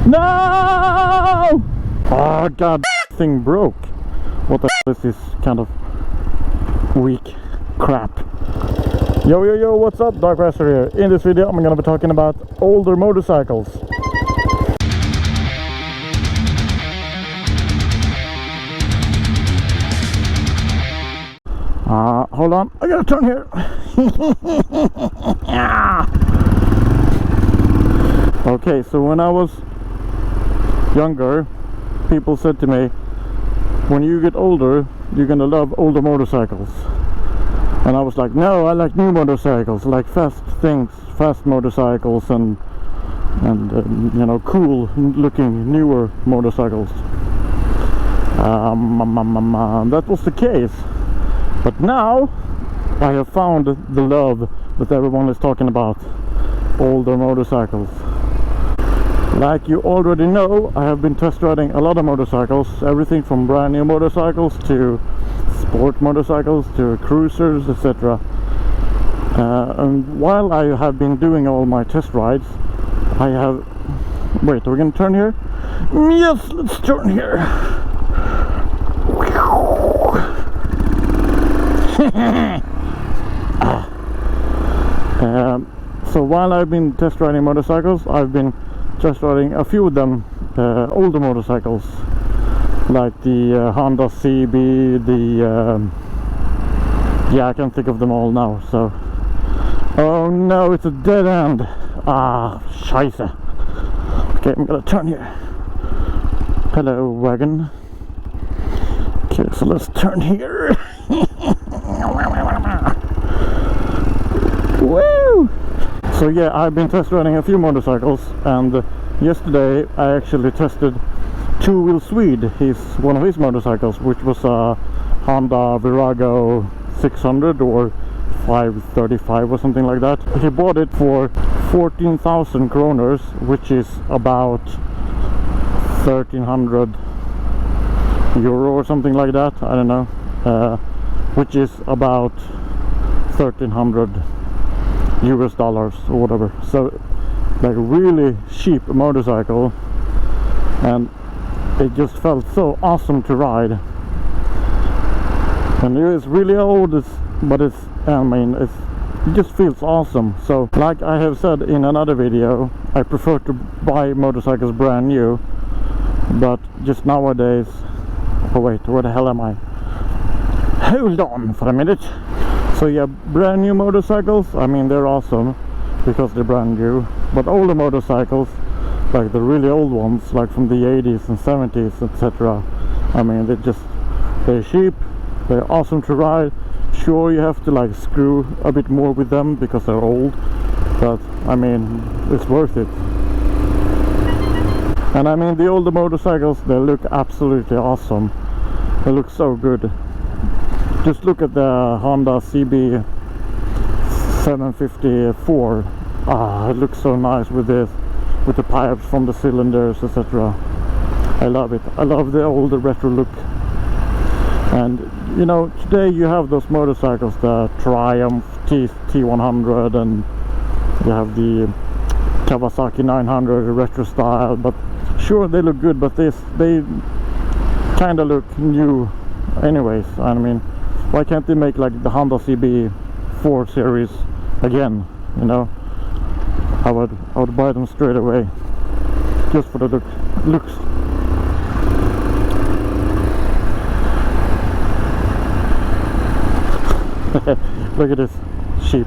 No! Oh god, thing broke. What the hell is this kind of weak crap? Yo, what's up? Dark Visor here. In this video I'm gonna be talking about older motorcycles. Hold on, I gotta turn here. Okay, so when I was younger, people said to me, when you get older, you're gonna love older motorcycles. And I was like, no, I like new motorcycles, like fast things, fast motorcycles and you know, cool looking newer motorcycles. That was the case. But now I have found the love that everyone is talking about, older motorcycles. Like you already know, I have been test riding a lot of motorcycles, everything from brand new motorcycles to sport motorcycles to cruisers, etc. And while I have been doing all my test rides, I have... Wait, are we going to turn here? Yes, let's turn here. So while I've been test riding motorcycles, I've been test riding a few of them, older motorcycles, like the Honda CB, yeah, I can't think of them all now, so... Oh no, it's a dead end! Ah, scheisse! Okay, I'm gonna turn here. Hello, wagon. Okay, so let's turn here. Woo! So yeah, I've been test riding a few motorcycles, and yesterday I actually tested Two Wheel Swede, one of his motorcycles, which was a Honda Virago 600 or 535 or something like that. He bought it for 14,000 kroners, which is about 1,300 euro or something like that, I don't know, which is about 1,300 US dollars or whatever. So like really cheap motorcycle, and it just felt so awesome to ride. And it's really old, but it's, I mean, it just feels awesome. So like I have said in another video, I prefer to buy motorcycles brand new, but just nowadays... Oh wait, where the hell am I? Hold on for a minute. So yeah, brand new motorcycles, I mean, they're awesome because they're brand new. But older motorcycles, like the really old ones, like from the 80s and 70s, etc. I mean, they're cheap, they're awesome to ride. Sure, you have to like screw a bit more with them because they're old, but I mean, it's worth it. And I mean, the older motorcycles, they look absolutely awesome. They look so good. Just look at the Honda CB 754. Ah, it looks so nice with this, with the pipes from the cylinders, etc. I love it. I love the older retro look. And you know, today you have those motorcycles, the Triumph T100, and you have the Kawasaki 900 retro style. But sure, they look good, but they kind of look new anyways. I mean, why can't they make like the Honda CB 4 series again, you know? I would buy them straight away, just for the looks. Look at this, cheap,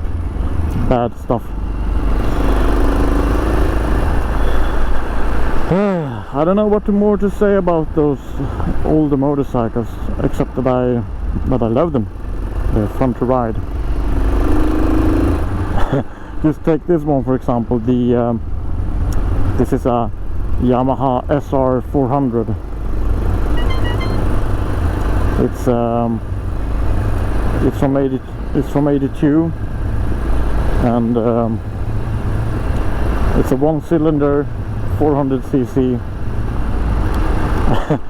bad stuff. I don't know what more to say about those older motorcycles, except that I love them. They're fun to ride. Just take this one for example. This is a Yamaha SR 400. It's from 82, and it's a one-cylinder 400cc,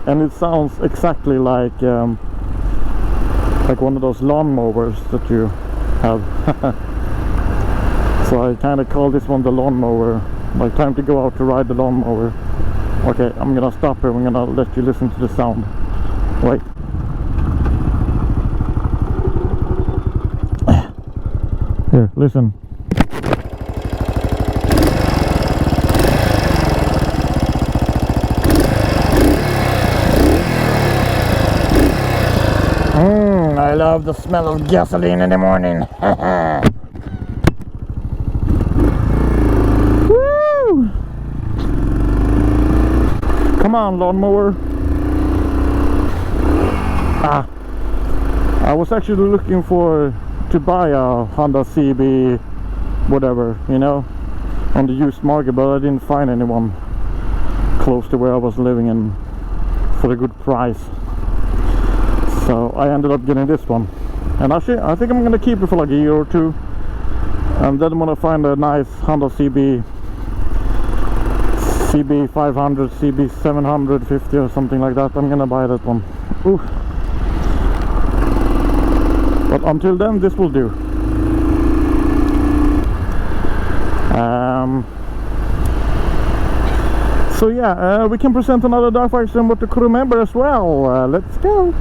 and it sounds exactly like one of those lawn mowers that you have. So I kind of call this one the lawnmower, like time to go out to ride the lawnmower. Okay, I'm gonna stop here. I'm gonna let you listen to the sound. Wait. Here, listen. I love the smell of gasoline in the morning. Woo! Come on, lawnmower. I was actually looking to buy a Honda CB whatever, you know, on the used market, but I didn't find anyone close to where I was living in for a good price. So I ended up getting this one, and actually I think I'm gonna keep it for like a year or two, and then when I find a nice Honda CB 500, CB 750 or something like that, I'm gonna buy that one. Ooh. But until then, this will do. So yeah, we can present another Dark Visor Moto Crew member as well. Let's go.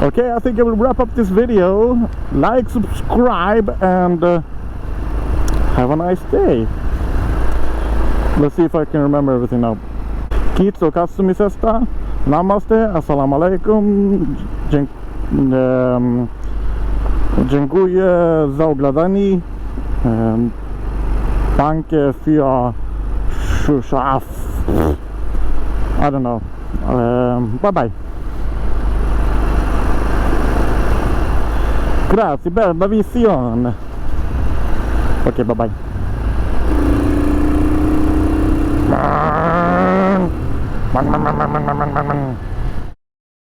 Okay, I think I will wrap up this video. Like, subscribe, and have a nice day. Let's see if I can remember everything now. Kitso Katsumi Sesta. Namaste, Assalamu alaikum, Dziękuję za oglądanie, danke für Schuschaf, I don't know, bye bye. Grazie per la visione. Ok, bye bye. Man.